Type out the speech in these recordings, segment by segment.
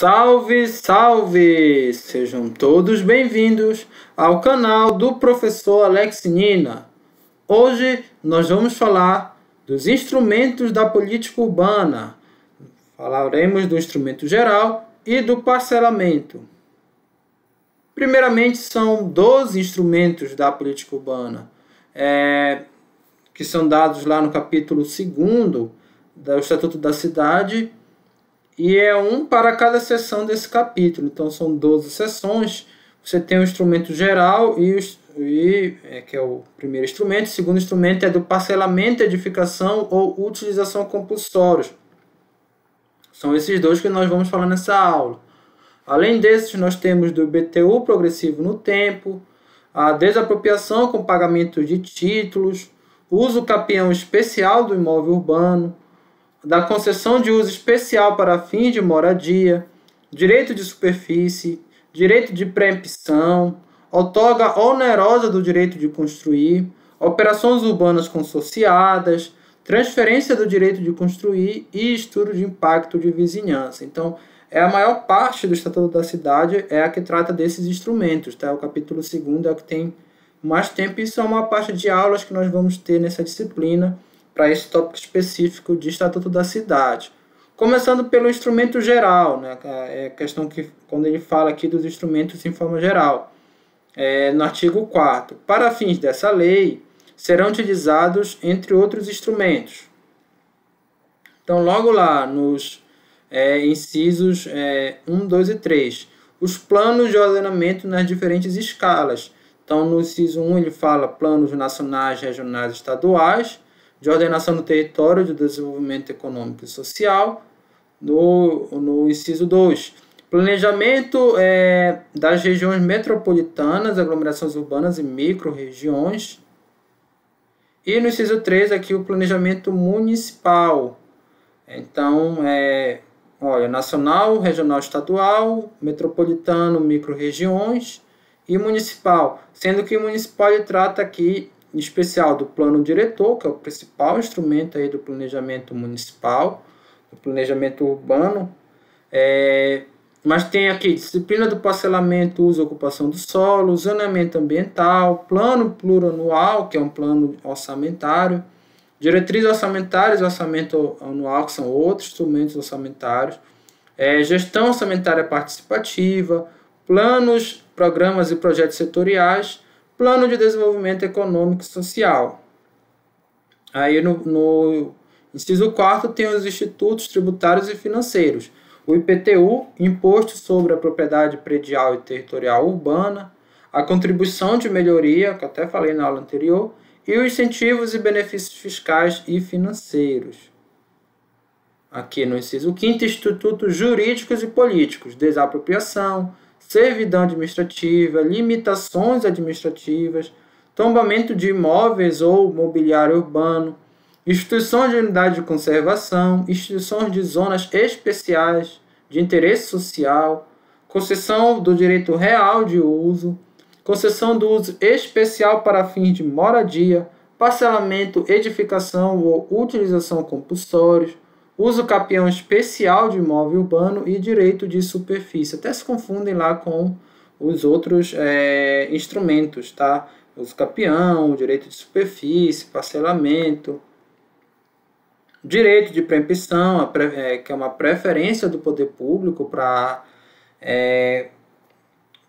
Salve, salve! Sejam todos bem-vindos ao canal do professor Alex Nina. Hoje nós vamos falar dos instrumentos da política urbana. Falaremos do instrumento geral e do parcelamento. Primeiramente, são 12 instrumentos da política urbana, que são dados lá no capítulo 2º do Estatuto da Cidade, e é um para cada seção desse capítulo. Então são 12 seções. Você tem o instrumento geral, que é o primeiro instrumento. O segundo instrumento é do parcelamento, edificação ou utilização compulsórios. São esses dois que nós vamos falar nessa aula. Além desses, nós temos do IPTU progressivo no tempo, a desapropriação com pagamento de títulos, uso capião especial do imóvel urbano, da concessão de uso especial para fins de moradia, direito de superfície, direito de preempção, outorga onerosa do direito de construir, operações urbanas consorciadas, transferência do direito de construir e estudo de impacto de vizinhança. Então, a maior parte do Estatuto da Cidade é a que trata desses instrumentos, tá? O capítulo 2º é o que tem mais tempo, e isso é uma parte de aulas que nós vamos ter nessa disciplina, para esse tópico específico de Estatuto da Cidade. Começando pelo instrumento geral, né? É a questão que, quando ele fala aqui dos instrumentos em forma geral, no artigo 4º, para fins dessa lei, serão utilizados, entre outros instrumentos. Então, logo lá, nos incisos 1, 2 e 3, os planos de ordenamento nas diferentes escalas. Então, no inciso 1, ele fala planos nacionais, regionais e estaduais, de ordenação do território, de desenvolvimento econômico e social. No inciso 2, planejamento das regiões metropolitanas, aglomerações urbanas e micro-regiões. E no inciso 3, aqui o planejamento municipal. Então, nacional, regional, estadual, metropolitano, micro-regiões e municipal. Sendo que o municipal ele trata aqui em especial do plano diretor, que é o principal instrumento aí do planejamento municipal, do planejamento urbano. Mas tem aqui disciplina do parcelamento, uso e ocupação do solo, zoneamento ambiental, plano plurianual, que é um plano orçamentário, diretrizes orçamentárias, orçamento anual, que são outros instrumentos orçamentários, gestão orçamentária participativa, planos, programas e projetos setoriais, Plano de Desenvolvimento Econômico e Social. Aí no inciso 4º tem os institutos tributários e financeiros. O IPTU, Imposto sobre a Propriedade Predial e Territorial Urbana, a contribuição de melhoria, que eu até falei na aula anterior, e os incentivos e benefícios fiscais e financeiros. Aqui no inciso 5º, institutos jurídicos e políticos, desapropriação, servidão administrativa, limitações administrativas, tombamento de imóveis ou mobiliário urbano, instituições de unidade de conservação, instituições de zonas especiais de interesse social, concessão do direito real de uso, concessão do uso especial para fins de moradia, parcelamento, edificação ou utilização compulsórios, uso capião especial de imóvel urbano e direito de superfície. Até se confundem lá com os outros instrumentos, tá? Uso capião, direito de superfície, parcelamento, direito de preempção, que é uma preferência do poder público para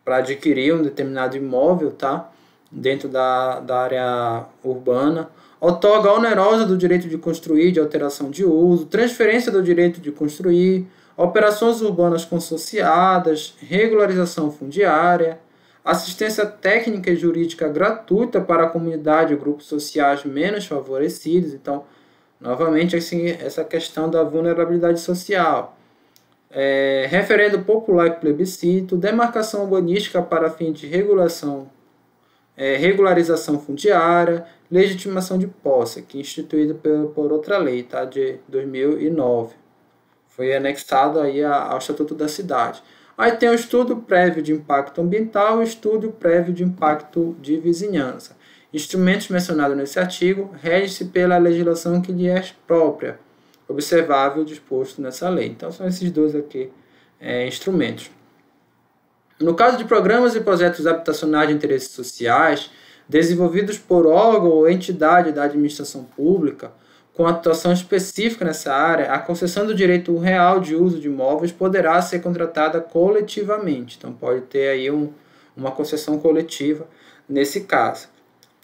adquirir um determinado imóvel, tá? Dentro da área urbana. Outorga onerosa do direito de construir, de alteração de uso, transferência do direito de construir, operações urbanas consorciadas, regularização fundiária, assistência técnica e jurídica gratuita para a comunidade e grupos sociais menos favorecidos. Então, novamente, assim, essa questão da vulnerabilidade social. Referendo popular e plebiscito, demarcação urbanística para fim de regularização fundiária, legitimação de posse, que é instituída por outra lei, tá, de 2009. Foi anexado aí ao Estatuto da Cidade. Aí tem o estudo prévio de impacto ambiental e o estudo prévio de impacto de vizinhança. Instrumentos mencionados nesse artigo regem-se pela legislação que lhe é própria, observável disposto nessa lei. Então são esses dois aqui instrumentos. No caso de programas e projetos habitacionais de interesses sociais, desenvolvidos por órgão ou entidade da administração pública, com atuação específica nessa área, a concessão do direito real de uso de imóveis poderá ser contratada coletivamente. Então, pode ter aí uma concessão coletiva nesse caso.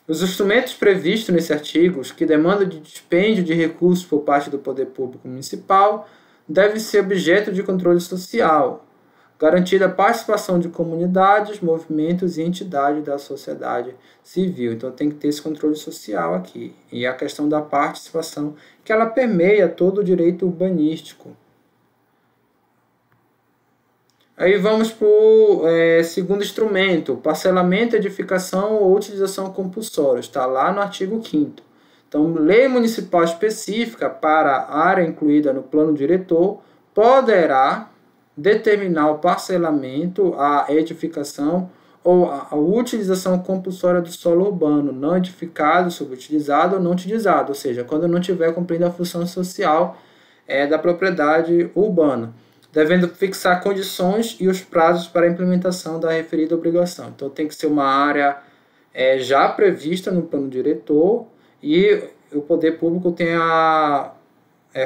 Os instrumentos previstos nesse artigo, que demandam de dispêndio de recursos por parte do poder público municipal, devem ser objeto de controle social, garantida a participação de comunidades, movimentos e entidades da sociedade civil. Então tem que ter esse controle social aqui. E a questão da participação, que ela permeia todo o direito urbanístico. Aí vamos para o segundo instrumento, parcelamento, edificação ou utilização compulsória. Está lá no artigo 5º. Então, lei municipal específica para a área incluída no plano diretor poderá determinar o parcelamento, a edificação ou a utilização compulsória do solo urbano não edificado, subutilizado ou não utilizado, ou seja, quando não estiver cumprindo a função social da propriedade urbana, devendo fixar condições e os prazos para a implementação da referida obrigação. Então tem que ser uma área já prevista no plano diretor e o poder público tem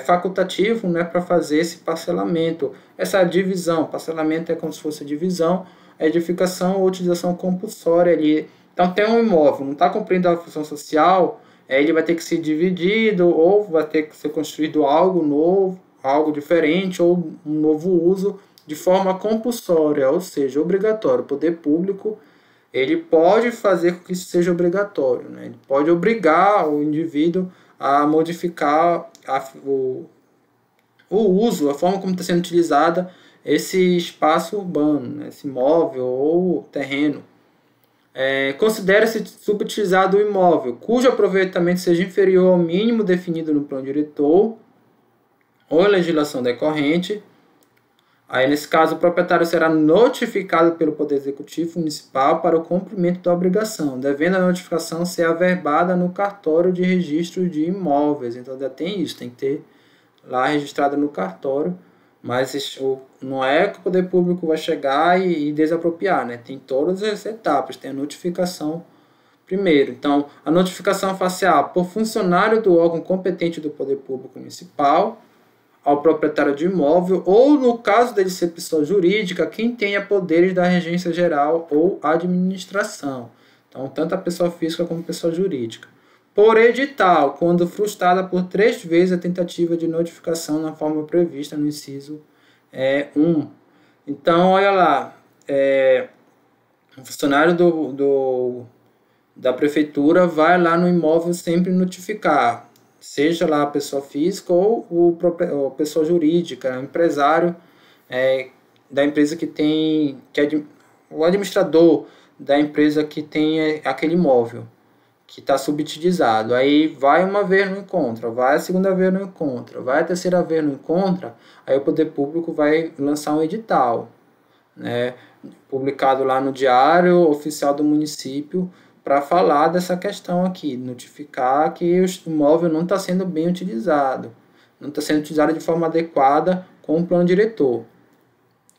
facultativo, né, para fazer esse parcelamento, essa divisão. Parcelamento é como se fosse divisão, edificação ou utilização compulsória ali. Então tem um imóvel, não está cumprindo a função social, ele vai ter que ser dividido ou vai ter que ser construído algo novo, algo diferente ou um novo uso de forma compulsória, ou seja, obrigatório. O poder público ele pode fazer com que isso seja obrigatório, né? Ele pode obrigar o indivíduo a modificar o uso, a forma como está sendo utilizada esse espaço urbano, né? Esse imóvel ou terreno. Considera-se subutilizado o imóvel cujo aproveitamento seja inferior ao mínimo definido no plano diretor ou em legislação decorrente. Aí, nesse caso, o proprietário será notificado pelo Poder Executivo Municipal para o cumprimento da obrigação, devendo a notificação ser averbada no cartório de registro de imóveis. Então, ainda tem isso, tem que ter lá registrado no cartório, mas não é que o Poder Público vai chegar e desapropriar, né? Tem todas as etapas, tem a notificação primeiro. Então, a notificação facial por funcionário do órgão competente do Poder Público Municipal, ao proprietário de imóvel, ou no caso dele ser pessoa jurídica, quem tenha poderes da regência geral ou administração. Então, tanto a pessoa física como a pessoa jurídica. Por edital, quando frustrada por 3 vezes a tentativa de notificação na forma prevista no inciso 1. Então, olha lá, o funcionário da prefeitura vai lá no imóvel sempre notificar, seja lá a pessoa física ou a pessoa jurídica, o empresário da empresa o administrador da empresa que tem aquele imóvel que está subutilizado. Aí vai uma vez, não encontra, vai a segunda vez, não encontra, vai a terceira vez, não encontra, aí o poder público vai lançar um edital, né, publicado lá no Diário Oficial do Município, para falar dessa questão aqui, notificar que o imóvel não está sendo bem utilizado, não está sendo utilizado de forma adequada com o plano diretor.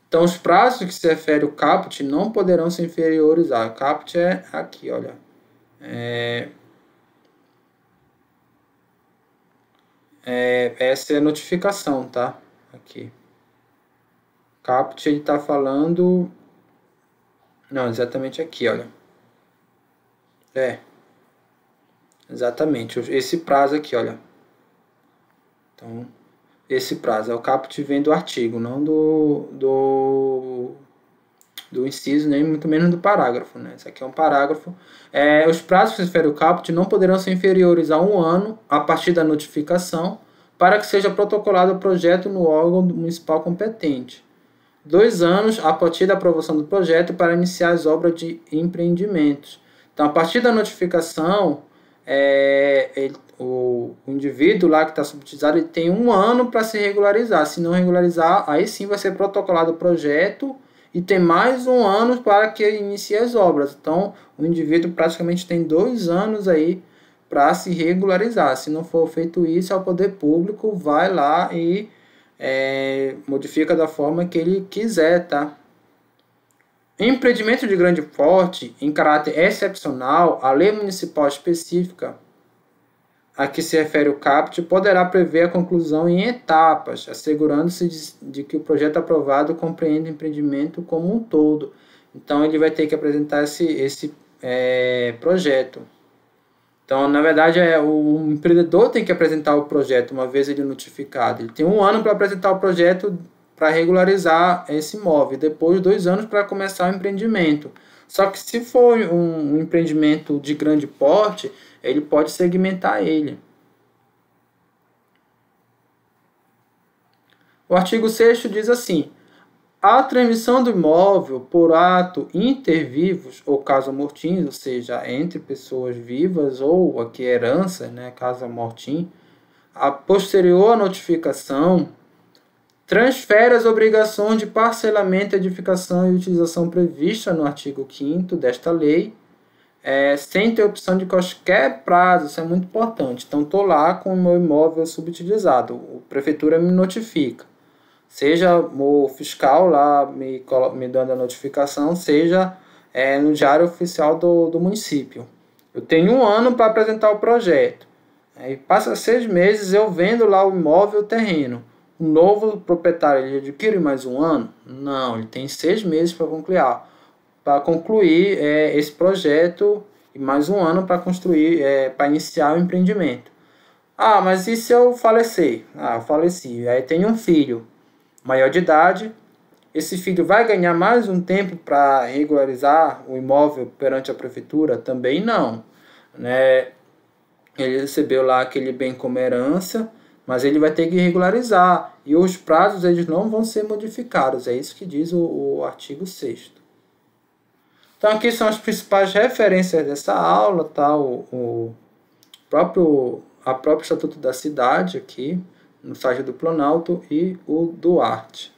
Então, os prazos que se refere ao caput não poderão ser inferiores a... Caput é aqui, olha. Essa é a notificação, tá? Aqui. Caput, ele está falando... Não, exatamente aqui, olha. Exatamente, esse prazo aqui, olha. Então, esse prazo, o caput vem do artigo, não do inciso, nem muito menos do parágrafo, né? Esse aqui é um parágrafo. Os prazos que se refere ao caput não poderão ser inferiores a 1 ano a partir da notificação para que seja protocolado o projeto no órgão municipal competente. 2 anos a partir da aprovação do projeto para iniciar as obras de empreendimentos. Então, a partir da notificação, o indivíduo lá que está subutilizado ele tem 1 ano para se regularizar. Se não regularizar, aí sim vai ser protocolado o projeto e tem mais 1 ano para que inicie as obras. Então, o indivíduo praticamente tem 2 anos aí para se regularizar. Se não for feito isso, o poder público vai lá e modifica da forma que ele quiser, tá? Empreendimento de grande porte, em caráter excepcional, a lei municipal específica a que se refere o CAPT poderá prever a conclusão em etapas, assegurando-se de que o projeto aprovado compreende o empreendimento como um todo. Então, ele vai ter que apresentar esse projeto. Então, na verdade, o empreendedor tem que apresentar o projeto uma vez ele notificado. Ele tem 1 ano para apresentar o projeto para regularizar esse imóvel, depois 2 anos para começar o empreendimento. Só que se for um empreendimento de grande porte, ele pode segmentar ele. O artigo 6º diz assim: a transmissão do imóvel por ato inter vivos ou caso mortim, ou seja, entre pessoas vivas, ou aqui herança, né, caso mortim, a posterior notificação, transfere as obrigações de parcelamento, edificação e utilização prevista no artigo 5º desta lei, sem interrupção de qualquer prazo. Isso é muito importante. Então, estou lá com o meu imóvel subutilizado, a prefeitura me notifica. Seja o fiscal lá me dando a notificação, seja no diário oficial do município. Eu tenho 1 ano para apresentar o projeto. Aí passa 6 meses, eu vendo lá o imóvel, o terreno. O novo proprietário, ele adquire mais 1 ano? Não, ele tem 6 meses para concluir esse projeto e mais 1 ano para construir, para iniciar o empreendimento. Ah, mas e se eu falecer? Ah, eu faleci. Aí tem um filho maior de idade. Esse filho vai ganhar mais um tempo para regularizar o imóvel perante a prefeitura? Também não, né? Ele recebeu lá aquele bem como herança, mas ele vai ter que regularizar. E os prazos eles não vão ser modificados. É isso que diz o artigo 6º. Então aqui são as principais referências dessa aula, tá? O próprio Estatuto da Cidade aqui, no site do Planalto, e o Duarte.